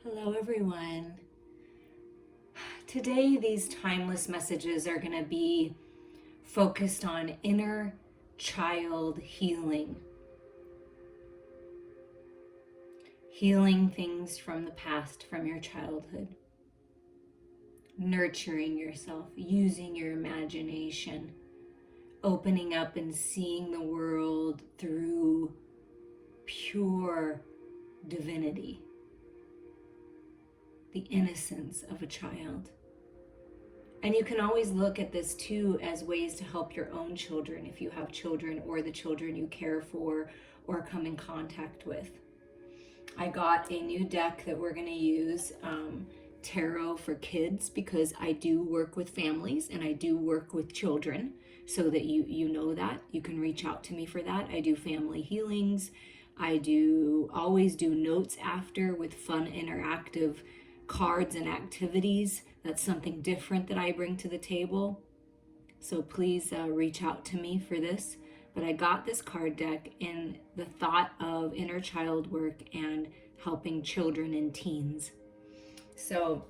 Hello, everyone. Today, these timeless messages are going to be focused on inner child healing. Healing things from the past, from your childhood. Nurturing yourself, using your imagination. Opening up and seeing the world through pure divinity. The innocence of a child. And you can always look at this too as ways to help your own children if you have children or the children you care for or come in contact with. I got a new deck that we're going to use, Tarot for Kids, because I do work with families and I do work with children, so that you know that. You can reach out to me for that. I do family healings. I always do notes after with fun interactive cards and activities. That's something different that I bring to the table. So please reach out to me for this. But I got this card deck in the thought of inner child work and helping children and teens. So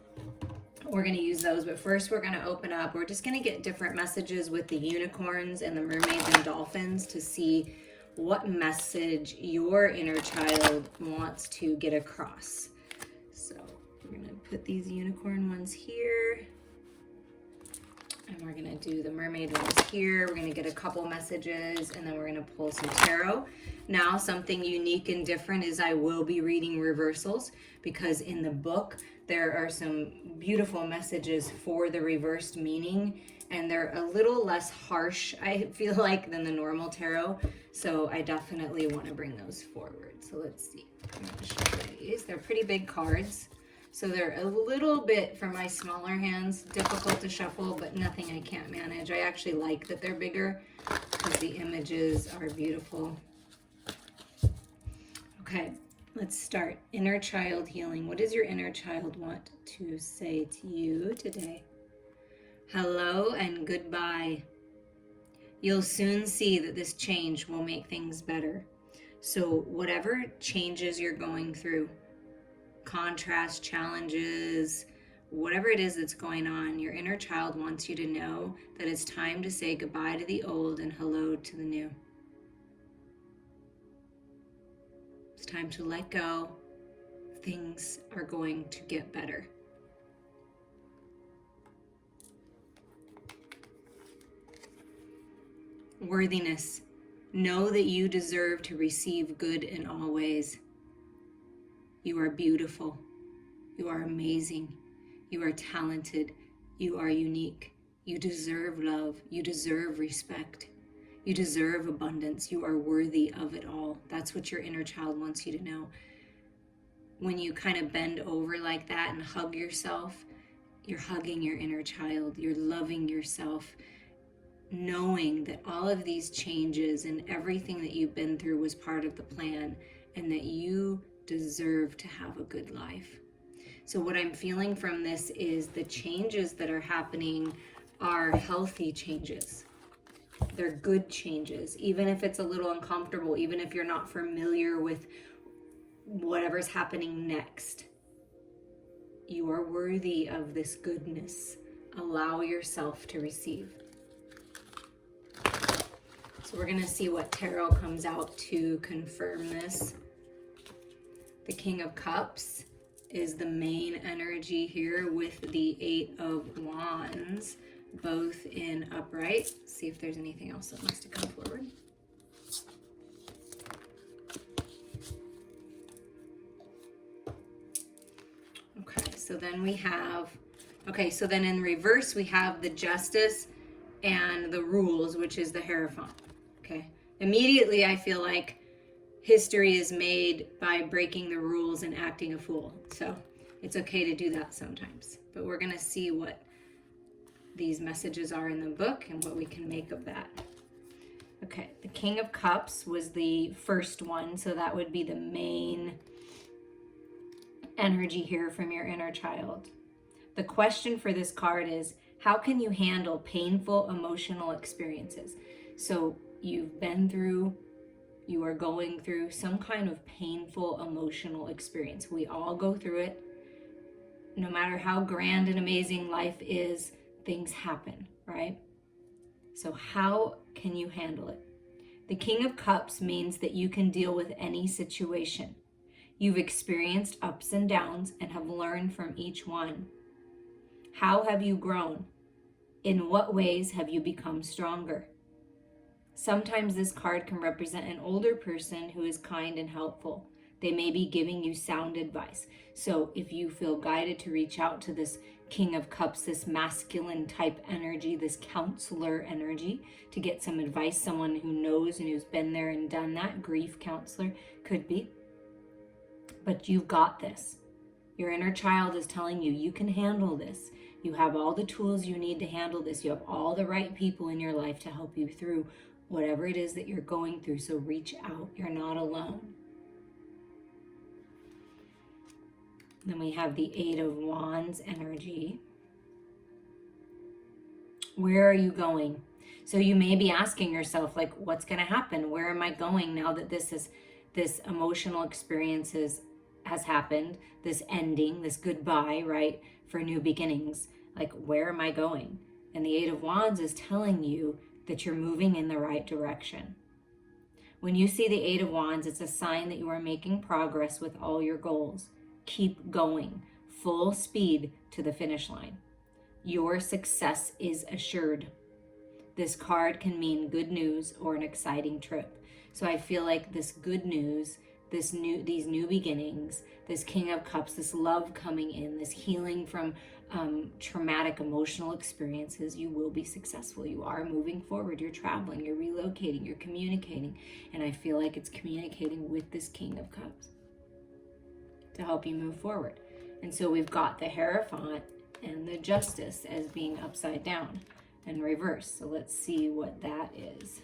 we're going to use those, but first we're going to open up. We're just going to get different messages with the unicorns and the mermaids and dolphins to see what message your inner child wants to get across. So we're going to put these unicorn ones here. And we're going to do the mermaid ones here. We're going to get a couple messages, and then we're going to pull some tarot. Now, something unique and different is I will be reading reversals, because in the book, there are some beautiful messages for the reversed meaning, and they're a little less harsh, I feel like, than the normal tarot. So I definitely want to bring those forward. So let's see. I'm going to show these. They're pretty big cards. So they're a little bit, for my smaller hands, difficult to shuffle, but nothing I can't manage. I actually like that they're bigger because the images are beautiful. Okay, let's start. Inner child healing. What does your inner child want to say to you today? Hello and goodbye. You'll soon see that this change will make things better. So whatever changes you're going through, contrast, challenges, whatever it is that's going on, your inner child wants you to know that it's time to say goodbye to the old and hello to the new. It's time to let go. Things are going to get better. Worthiness. Know that you deserve to receive good in all ways. You are beautiful. You are amazing. You are talented. You are unique. You deserve love. You deserve respect. You deserve abundance. You are worthy of it all. That's what your inner child wants you to know. When you kind of bend over like that and hug yourself, you're hugging your inner child. You're loving yourself, knowing that all of these changes and everything that you've been through was part of the plan, and that you deserve to have a good life. So what I'm feeling from this is the changes that are happening are healthy changes. They're good changes, even if it's a little uncomfortable, even if you're not familiar with whatever's happening next. You are worthy of this goodness. Allow yourself to receive. So we're going to see what tarot comes out to confirm this. The King of Cups is the main energy here, with the Eight of Wands, both in upright. Let's see if there's anything else that wants to come forward. Okay, so then we have, so then in reverse we have the Justice and the Rules, which is the Hierophant. Okay, immediately I feel like history is made by breaking the rules and acting a fool. So it's okay to do that sometimes. But we're going to see what these messages are in the book and what we can make of that. Okay, the King of Cups was the first one, so that would be the main energy here from your inner child. The question for this card is, how can you handle painful emotional experiences? So you've been through, you are going through some kind of painful emotional experience. We all go through it. no matter how grand and amazing life is, things happen, right? So how can you handle it? The King of Cups means that you can deal with any situation. You've experienced ups and downs and have learned from each one. How have you grown? In what ways have you become stronger? Sometimes this card can represent an older person who is kind and helpful. They may be giving you sound advice. So if you feel guided to reach out to this King of Cups, this masculine type energy, this counselor energy, to get some advice, someone who knows and who's been there and done that, grief counselor could be. But you've got this. Your inner child is telling you, you can handle this. You have all the tools you need to handle this. You have all the right people in your life to help you through whatever it is that you're going through. So reach out. You're not alone. Then we have the Eight of Wands energy. Where are you going? So you may be asking yourself, like, what's going to happen? Where am I going now that this emotional experience has happened, this ending, this goodbye, right, for new beginnings? Like, where am I going? And the Eight of Wands is telling you that you're moving in the right direction. When you see the Eight of Wands, it's a sign that you are making progress with all your goals. Keep going, full speed to the finish line. Your success is assured. This card can mean good news or an exciting trip. So I feel like this good news, these new beginnings, this King of Cups, this love coming in, this healing from traumatic emotional experiences, you will be successful. You are moving forward. You're traveling, you're relocating, you're communicating. And I feel like it's communicating with this King of Cups to help you move forward. And so we've got the Hierophant and the Justice as being upside down and reversed. So let's see what that is.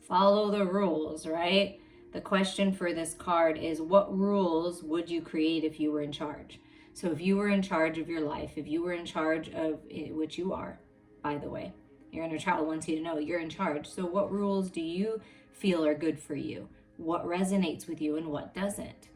Follow the rules, right? The question for this card is, what rules would you create if you were in charge? So if you were in charge of your life, if you were in charge of it, which you are, by the way, your inner child wants you to know you're in charge. So what rules do you feel are good for you? What resonates with you and what doesn't?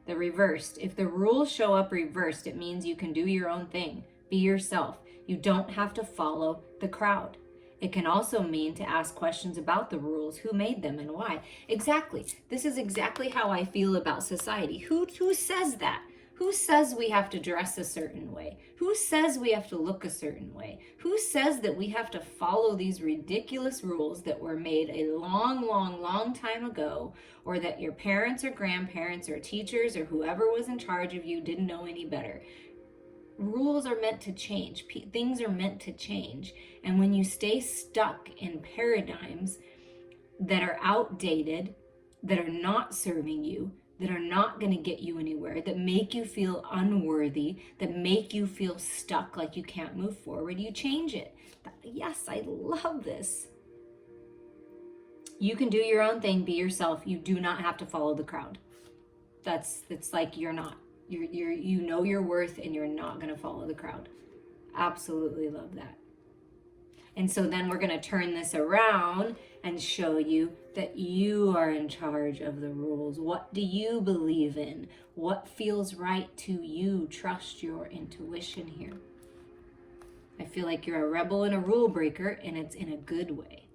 The reversed. If the rules show up reversed, it means you can do your own thing. Be yourself. You don't have to follow the crowd. It can also mean to ask questions about the rules, who made them and why. Exactly. This is exactly how I feel about society. Who says that? Who says we have to dress a certain way? Who says we have to look a certain way? Who says that we have to follow these ridiculous rules that were made a long, long, long time ago, or that your parents or grandparents or teachers or whoever was in charge of you didn't know any better? Rules are meant to change. Things are meant to change. And when you stay stuck in paradigms that are outdated, that are not serving you, that are not going to get you anywhere, that make you feel unworthy, that make you feel stuck, like you can't move forward, you change it. Yes, I love this. You can do your own thing, be yourself. You do not have to follow the crowd. It's like you're not. You know your worth and you're not going to follow the crowd. Absolutely love that. And so then we're going to turn this around and show you that you are in charge of the rules. What do you believe in? What feels right to you? Trust your intuition here. I feel like you're a rebel and a rule breaker, and it's in a good way.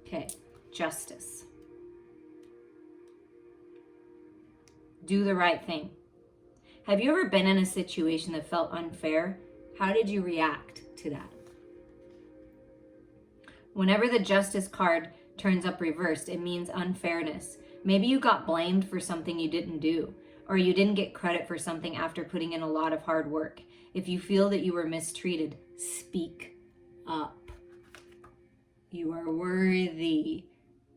Okay, Justice. Do the right thing. Have you ever been in a situation that felt unfair? How did you react to that? Whenever the Justice card turns up reversed, it means unfairness. Maybe you got blamed for something you didn't do, or you didn't get credit for something after putting in a lot of hard work. If you feel that you were mistreated, speak up. You are worthy.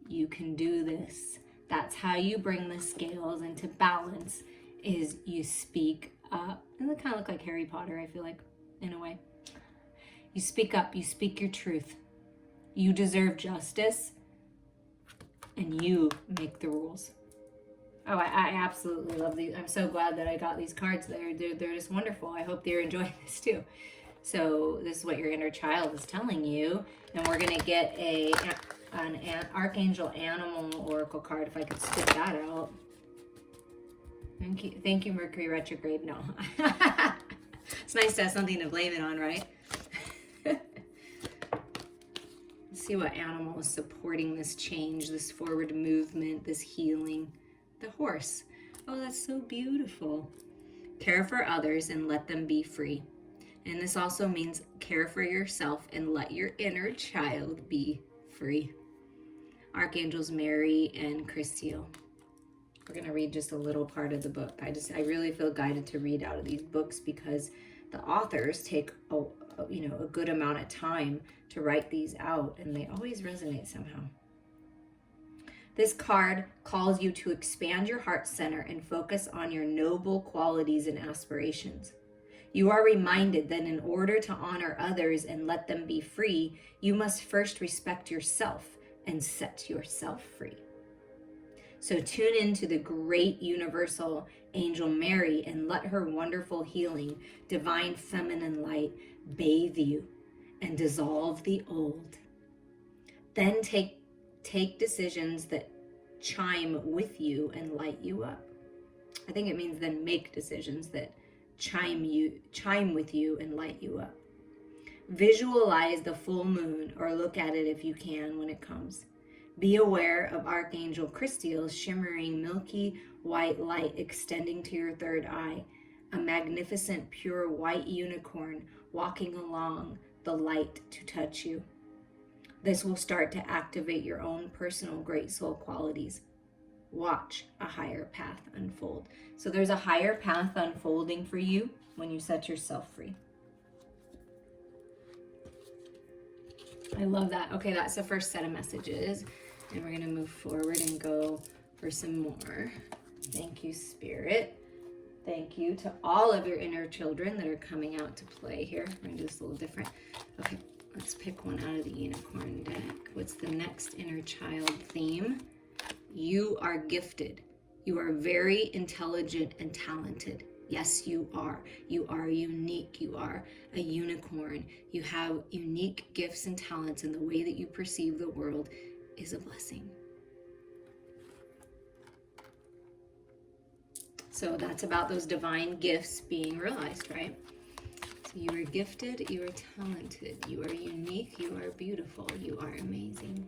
You can do this. That's how you bring the scales into balance, is you speak up. Doesn't it kind of look like Harry Potter, I feel like, in a way? You speak up. You speak your truth. You deserve justice, and you make the rules. Oh, I absolutely love these. I'm so glad that I got these cards. They're just wonderful. I hope they're enjoying this too. So this is what your inner child is telling you. And we're going to get an Archangel Animal Oracle card, if I could spit that out. Thank you, Mercury retrograde. No. It's nice to have something to blame it on, right? Let's see what animal is supporting this change, this forward movement, this healing. The horse. Oh, that's so beautiful. Care for others and let them be free. And this also means care for yourself and let your inner child be free. Archangels Mary and Christiel. We're going to read just a little part of the book. I really feel guided to read out of these books because the authors take a good amount of time to write these out, and they always resonate somehow. This card calls you to expand your heart center and focus on your noble qualities and aspirations. You are reminded that in order to honor others and let them be free, you must first respect yourself and set yourself free. So tune into the great universal angel Mary and let her wonderful healing, divine feminine light bathe you and dissolve the old. Then take decisions that chime with you and light you up. I think it means then make decisions that chime with you and light you up. Visualize the full moon, or look at it if you can when it comes. Be aware of Archangel Christiel's shimmering milky white light extending to your third eye, a magnificent pure white unicorn walking along the light to touch you. This will start to activate your own personal great soul qualities. Watch a higher path unfold. So there's a higher path unfolding for you when you set yourself free. I love that. Okay, that's the first set of messages. And we're going to move forward and go for some more. Thank you, Spirit. Thank you to all of your inner children that are coming out to play here. We're going to do this a little different. Okay, let's pick one out of the unicorn deck. What's the next inner child theme? You are gifted. You are very intelligent and talented. Yes, you are. You are unique. You are a unicorn. You have unique gifts and talents, and the way that you perceive the world is a blessing. So that's about those divine gifts being realized, right? So you are gifted, you are talented, you are unique, you are beautiful, you are amazing.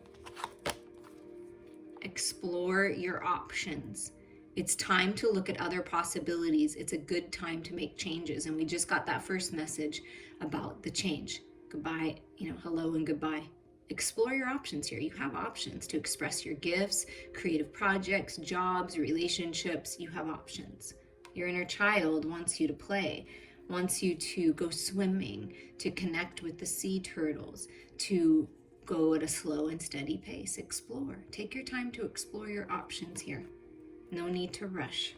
Explore your options. It's time to look at other possibilities. It's a good time to make changes. And we just got that first message about the change. Goodbye, hello and goodbye. Explore your options here. You have options to express your gifts, creative projects, jobs, relationships. You have options. Your inner child wants you to play, wants you to go swimming, to connect with the sea turtles, to go at a slow and steady pace. Explore. Take your time to explore your options here. No need to rush.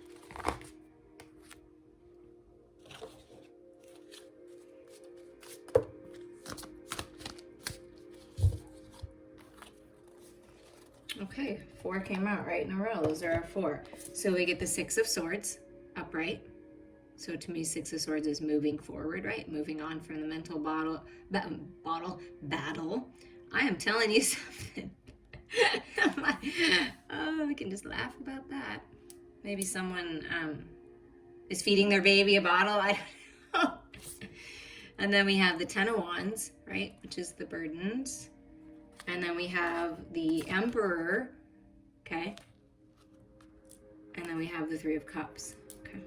Okay, 4 came out right in a row. Those are our 4. So we get the 6 of Swords, upright. So to me, 6 of Swords is moving forward, right? Moving on from the mental battle. I am telling you something. Oh, we can just laugh about that. Maybe someone is feeding their baby a bottle. I don't know. And then we have the 10 of Wands, right? Which is the burdens. And then we have the Emperor, okay? And then we have the 3 of Cups, okay?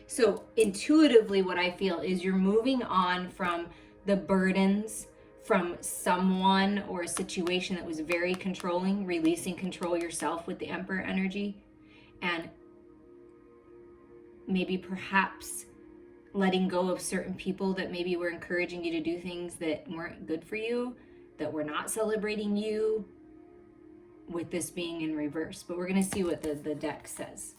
So intuitively what I feel is you're moving on from the burdens from someone or a situation that was very controlling, releasing control yourself with the Emperor energy, and maybe perhaps letting go of certain people that maybe were encouraging you to do things that weren't good for you, that were not celebrating you, with this being in reverse. But we're going to see what the deck says.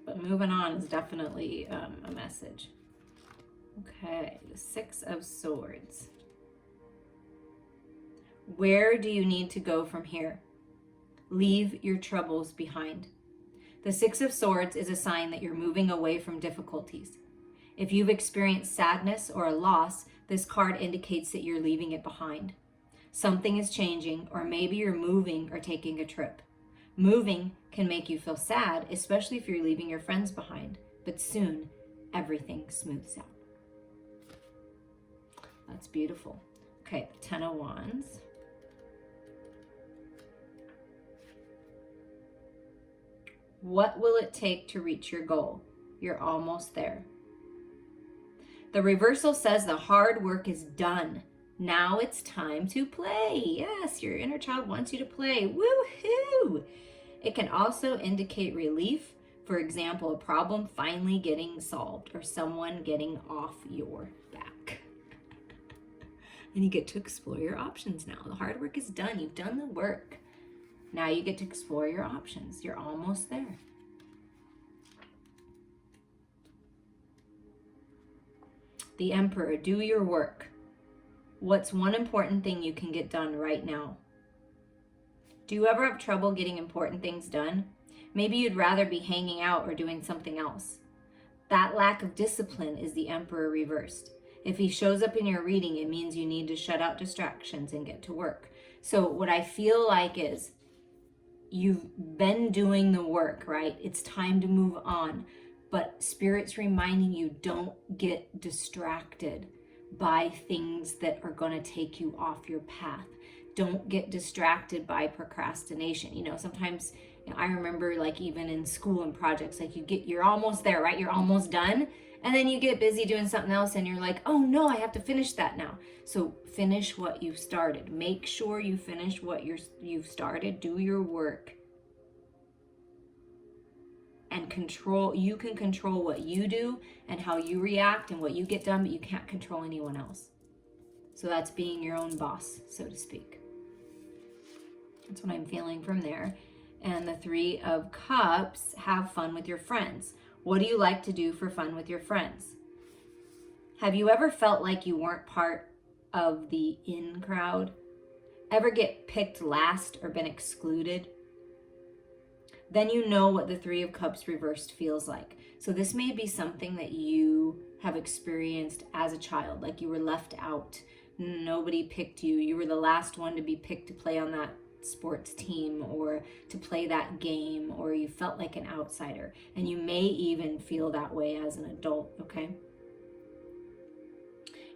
But moving on is definitely a message. Okay, the 6 of Swords. Where do you need to go from here? Leave your troubles behind. The 6 of Swords is a sign that you're moving away from difficulties. If you've experienced sadness or a loss, This card indicates that you're leaving it behind. Something is changing, or maybe you're moving or taking a trip. Moving can make you feel sad, especially if you're leaving your friends behind, but soon everything smooths out. That's beautiful. Okay, the 10 of Wands. What will it take to reach your goal? You're almost there. The reversal says the hard work is done. Now it's time to play. Yes, your inner child wants you to play. Woohoo! It can also indicate relief. For example, a problem finally getting solved or someone getting off your back. And you get to explore your options now. The hard work is done. You've done the work. Now you get to explore your options. You're almost there. The Emperor, do your work. What's one important thing you can get done right now? Do you ever have trouble getting important things done? Maybe you'd rather be hanging out or doing something else. That lack of discipline is the Emperor reversed. If he shows up in your reading, it means you need to shut out distractions and get to work. So what I feel like is you've been doing the work, right? It's time to move on. But Spirit's reminding you, don't get distracted by things that are going to take you off your path. Don't get distracted by procrastination. You know, sometimes I remember like even in school and projects, like you're almost there, right? You're almost done. And then you get busy doing something else and you're like, oh no, I have to finish that now. So finish what you've started. Make sure you finish what you've started. Do your work. And you can control what you do and how you react and what you get done, but you can't control anyone else. So that's being your own boss, so to speak. That's what I'm feeling from there. And the 3 of Cups, have fun with your friends. What do you like to do for fun with your friends? Have you ever felt like you weren't part of the in crowd? Ever get picked last or been excluded? Then you know what the 3 of Cups reversed feels like. So this may be something that you have experienced as a child, like you were left out. Nobody picked you. You were the last one to be picked to play on that sports team or to play that game, or you felt like an outsider. And you may even feel that way as an adult, okay?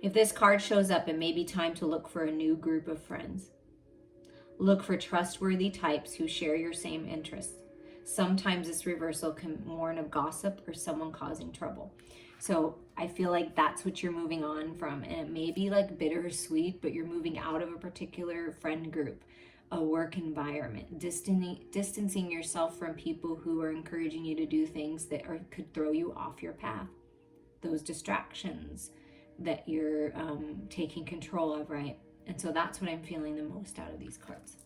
If this card shows up, it may be time to look for a new group of friends. Look for trustworthy types who share your same interests. Sometimes this reversal can warn of gossip or someone causing trouble. So I feel like that's what you're moving on from. And it may be like bittersweet, but you're moving out of a particular friend group, a work environment, distancing yourself from people who are encouraging you to do things that could throw you off your path. Those distractions that you're taking control of, right? And so that's what I'm feeling the most out of these cards.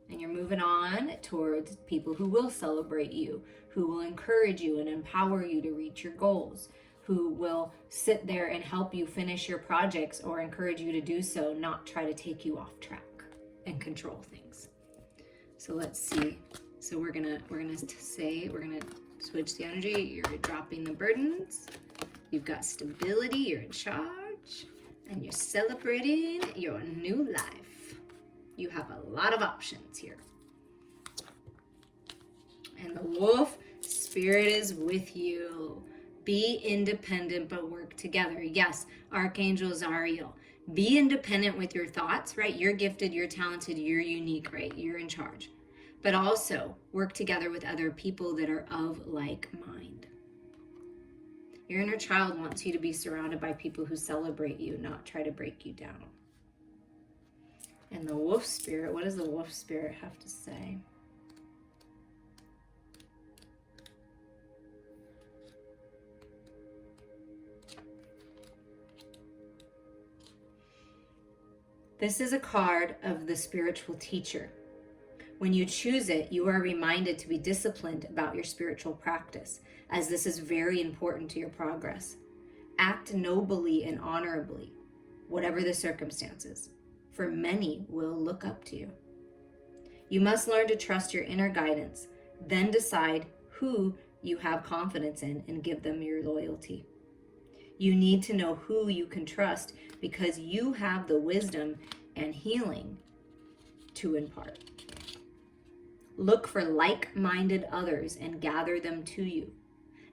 And you're moving on towards people who will celebrate you, who will encourage you and empower you to reach your goals, who will sit there and help you finish your projects or encourage you to do so, not try to take you off track and control things. So let's see. So we're gonna switch the energy. You're dropping the burdens. You've got stability. You're in charge, and you're celebrating your new life. You have a lot of options here. And the Wolf, Spirit is with you. Be independent, but work together. Yes, Archangel Zariel. Be independent with your thoughts, right? You're gifted, you're talented, you're unique, right? You're in charge. But also work together with other people that are of like mind. Your inner child wants you to be surrounded by people who celebrate you, not try to break you down. And the Wolf Spirit, what does the Wolf Spirit have to say? This is a card of the spiritual teacher. When you choose it, you are reminded to be disciplined about your spiritual practice, as this is very important to your progress. Act nobly and honorably, whatever the circumstances, for many will look up to you. You must learn to trust your inner guidance, then decide who you have confidence in and give them your loyalty. You need to know who you can trust because you have the wisdom and healing to impart. Look for like-minded others and gather them to you,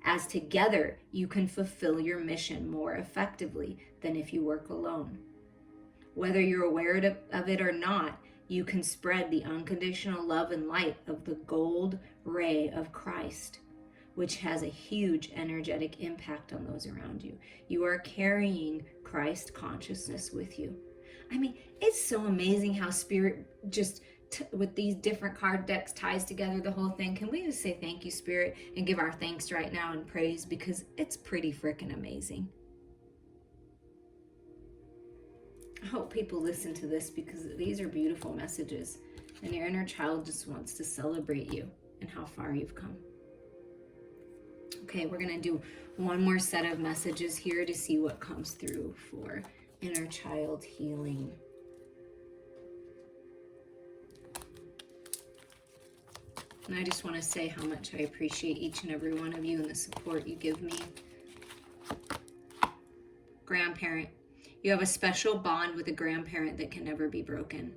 as together you can fulfill your mission more effectively than if you work alone. Whether you're aware of it or not, you can spread the unconditional love and light of the gold ray of Christ, which has a huge energetic impact on those around you. You are carrying Christ consciousness with you. I mean, it's so amazing how Spirit just with these different card decks ties together the whole thing. Can we just say thank you, Spirit, and give our thanks right now and praise, because it's pretty freaking amazing. I hope people listen to this because these are beautiful messages, and your inner child just wants to celebrate you and how far you've come. Okay, we're going to do one more set of messages here to see what comes through for inner child healing. And I just want to say how much I appreciate each and every one of you and the support you give me. Grandparent. You have a special bond with a grandparent that can never be broken.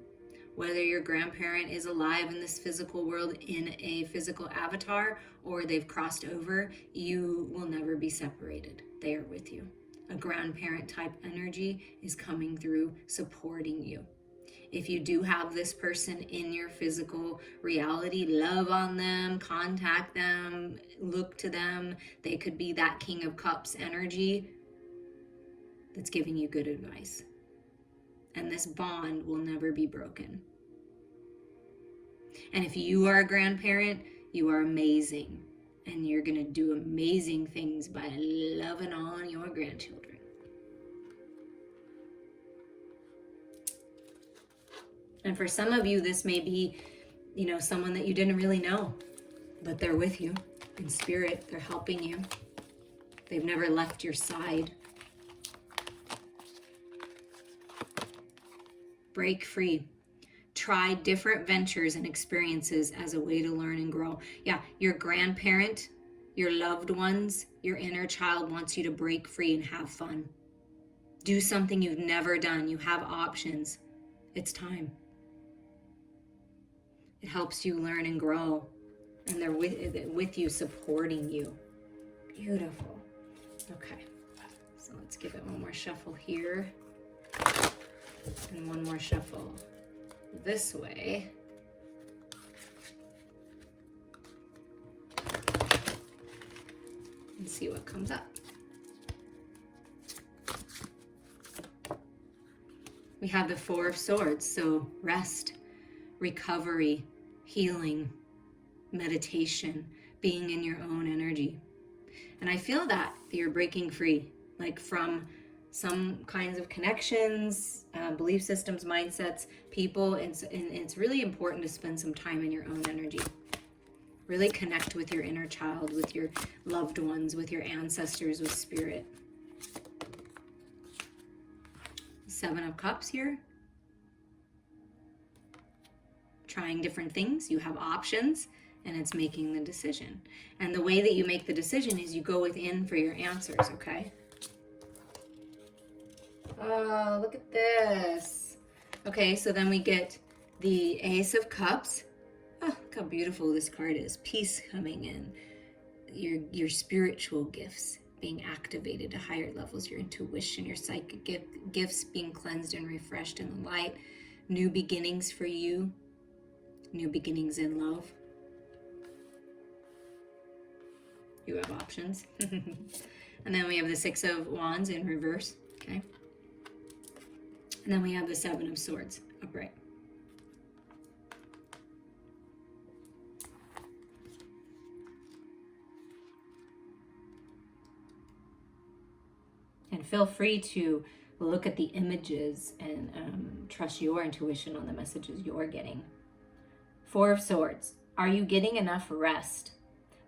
Whether your grandparent is alive in this physical world in a physical avatar or they've crossed over, you will never be separated. They are with you. A grandparent type energy is coming through, supporting you. If you do have this person in your physical reality, love on them, contact them, look to them. They could be that King of Cups energy that's giving you good advice. And this bond will never be broken. And if you are a grandparent, you are amazing. And you're going to do amazing things by loving on your grandchildren. And for some of you, this may be, someone that you didn't really know, but they're with you in spirit. They're helping you. They've never left your side. Break free. Try different ventures and experiences as a way to learn and grow. Yeah, your grandparent, your loved ones, your inner child wants you to break free and have fun. Do something you've never done. You have options. It's time. It helps you learn and grow. And they're with you, supporting you. Beautiful. Okay, so let's give it one more shuffle here. And one more shuffle this way. And see what comes up. We have the Four of Swords, so rest, recovery, healing, meditation, being in your own energy. And I feel that you're breaking free, like from some kinds of connections, belief systems, mindsets, people, and it's really important to spend some time in your own energy. Really connect with your inner child, with your loved ones, with your ancestors, with spirit. Seven of Cups here. Trying different things, you have options, and it's making the decision. And the way that you make the decision is you go within for your answers, okay? Oh, look at this. Okay, so then we get the Ace of Cups. Oh, look how beautiful this card is. Peace coming in. Your spiritual gifts being activated to higher levels. Your intuition, your psychic gifts being cleansed and refreshed in the light. New beginnings for you. New beginnings in love. You have options. And then we have the Six of Wands in reverse. Okay. And then we have the Seven of Swords upright. And feel free to look at the images and trust your intuition on the messages you're getting. Four of Swords. Are you getting enough rest?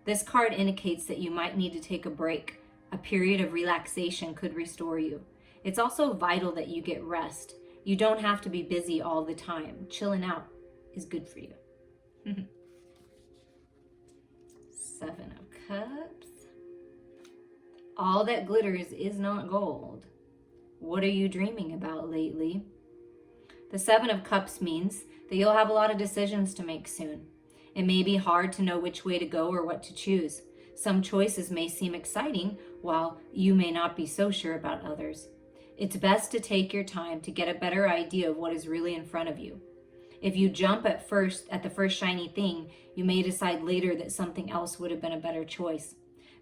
This card indicates that you might need to take a break. A period of relaxation could restore you. It's also vital that you get rest. You don't have to be busy all the time. Chilling out is good for you. Seven of Cups. All that glitters is not gold. What are you dreaming about lately? The Seven of Cups means that you'll have a lot of decisions to make soon. It may be hard to know which way to go or what to choose. Some choices may seem exciting, while you may not be so sure about others. It's best to take your time to get a better idea of what is really in front of you. If you jump at the first shiny thing, you may decide later that something else would have been a better choice.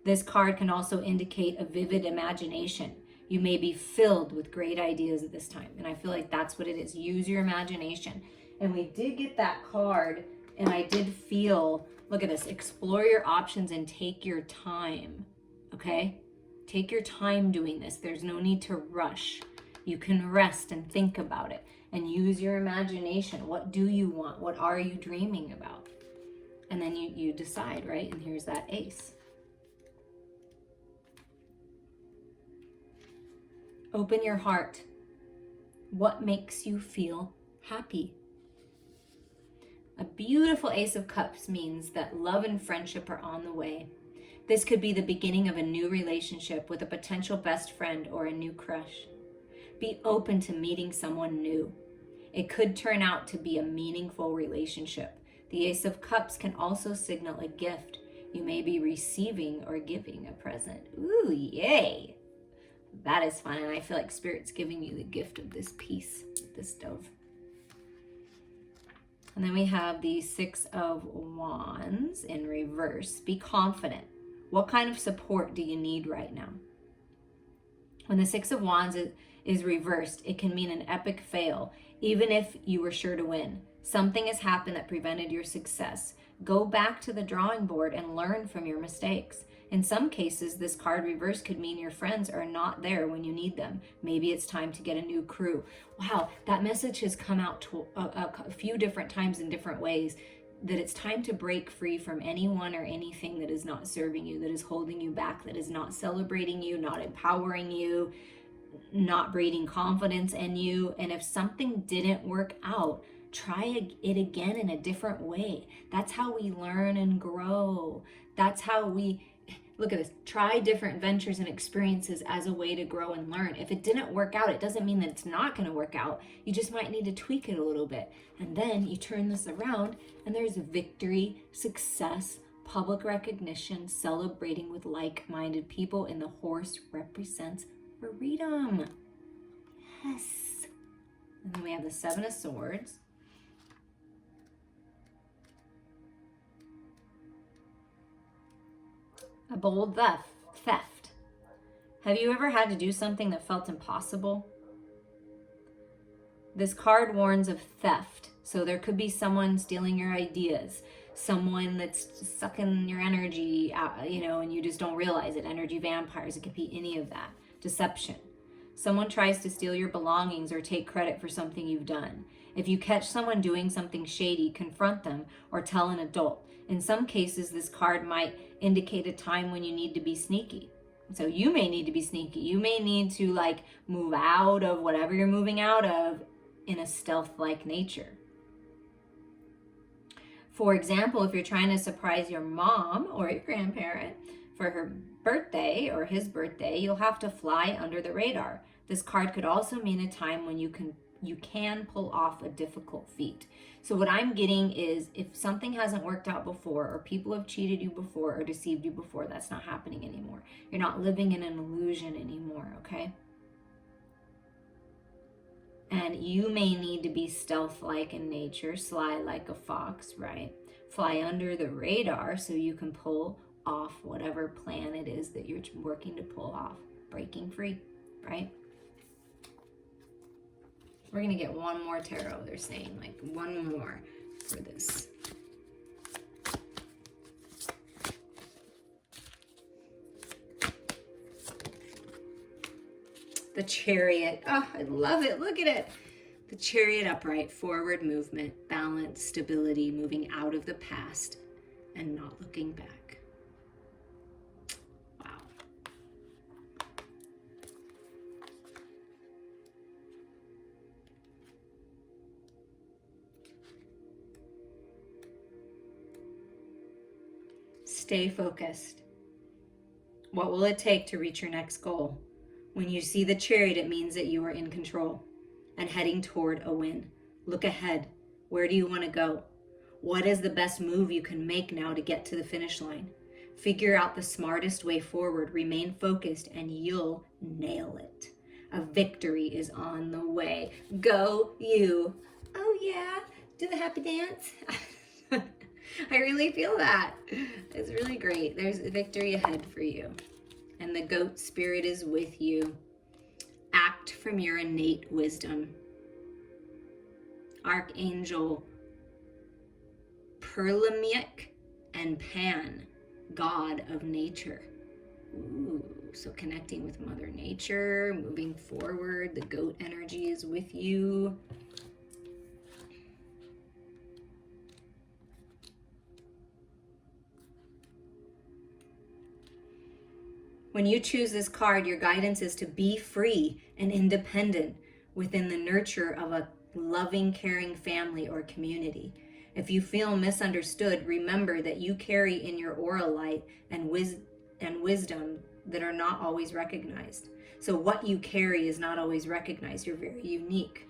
This card can also indicate a vivid imagination. You may be filled with great ideas at this time. And I feel like that's what it is. Use your imagination. And we did get that card, and I did feel, look at this, explore your options and take your time. Okay? Take your time doing this. There's no need to rush. You can rest and think about it and use your imagination. What do you want? What are you dreaming about? And then you decide, right? And here's that ace. Open your heart. What makes you feel happy? A beautiful Ace of Cups means that love and friendship are on the way. This could be the beginning of a new relationship with a potential best friend or a new crush. Be open to meeting someone new. It could turn out to be a meaningful relationship. The Ace of Cups can also signal a gift. You may be receiving or giving a present. Ooh, yay! That is fun, and I feel like Spirit's giving you the gift of this piece, this dove. And then we have the Six of Wands in reverse. Be confident. What kind of support do you need right now? When the Six of Wands is reversed, it can mean an epic fail, even if you were sure to win. Something has happened that prevented your success. Go back to the drawing board and learn from your mistakes. In some cases, this card reverse could mean your friends are not there when you need them. Maybe it's time to get a new crew. Wow, that message has come out to a few different times in different ways, that it's time to break free from anyone or anything that is not serving you, that is holding you back, that is not celebrating you, not empowering you, not breeding confidence in you. And if something didn't work out, try it again in a different way. That's how we learn and grow. That's how we, look at this, try different ventures and experiences as a way to grow and learn. If it didn't work out, it doesn't mean that it's not going to work out. You just might need to tweak it a little bit. And then you turn this around and there's victory, success, public recognition, celebrating with like-minded people, and the horse represents freedom. Yes. And then we have the Seven of Swords. A bold theft. Have you ever had to do something that felt impossible? This card warns of theft. So there could be someone stealing your ideas, someone that's sucking your energy out, and you just don't realize it. Energy vampires, it could be any of that. Deception. Someone tries to steal your belongings or take credit for something you've done. If you catch someone doing something shady, confront them or tell an adult. In some cases, this card might indicate a time when you need to be sneaky. So you may need to be sneaky. You may need to move out of whatever you're moving out of in a stealth-like nature. For example, if you're trying to surprise your mom or your grandparent for her birthday or his birthday, you'll have to fly under the radar. This card could also mean a time when you can pull off a difficult feat. So what I'm getting is, if something hasn't worked out before, or people have cheated you before or deceived you before, that's not happening anymore. You're not living in an illusion anymore, okay? And you may need to be stealth-like in nature, sly like a fox, right? Fly under the radar so you can pull off whatever plan it is that you're working to pull off. Breaking free, right? We're going to get one more tarot, they're saying, one more for this. The Chariot. Oh, I love it. Look at it. The Chariot upright, forward movement, balance, stability, moving out of the past and not looking back. Wow. Stay focused. What will it take to reach your next goal? When you see the Chariot, it means that you are in control and heading toward a win. Look ahead. Where do you want to go? What is the best move you can make now to get to the finish line? Figure out the smartest way forward, remain focused, and you'll nail it. A victory is on the way. Go you. Oh yeah, do the happy dance. I really feel that. It's really great. There's a victory ahead for you. And the goat spirit is with you. Act from your innate wisdom. Archangel Perlamiek and Pan, God of nature. Ooh, so connecting with Mother Nature, moving forward. The goat energy is with you. When you choose this card, your guidance is to be free and independent within the nurture of a loving, caring family or community. If you feel misunderstood, remember that you carry in your aura light and wisdom that are not always recognized. So what you carry is not always recognized. You're very unique.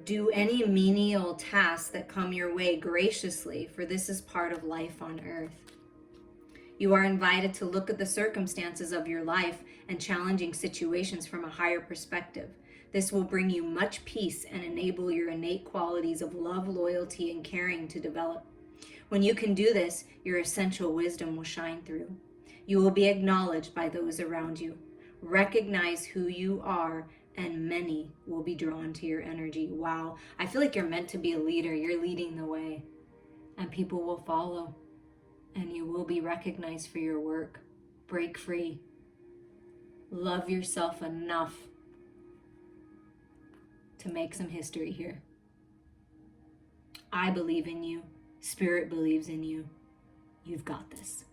Do any menial tasks that come your way graciously, for this is part of life on earth. You are invited to look at the circumstances of your life and challenging situations from a higher perspective. This will bring you much peace and enable your innate qualities of love, loyalty, and caring to develop. When you can do this, your essential wisdom will shine through. You will be acknowledged by those around you. Recognize who you are, and many will be drawn to your energy. Wow, I feel like you're meant to be a leader. You're leading the way, and people will follow, and you will be recognized for your work. Break free. Love yourself enough to make some history here. I believe in you. Spirit believes in you. You've got this.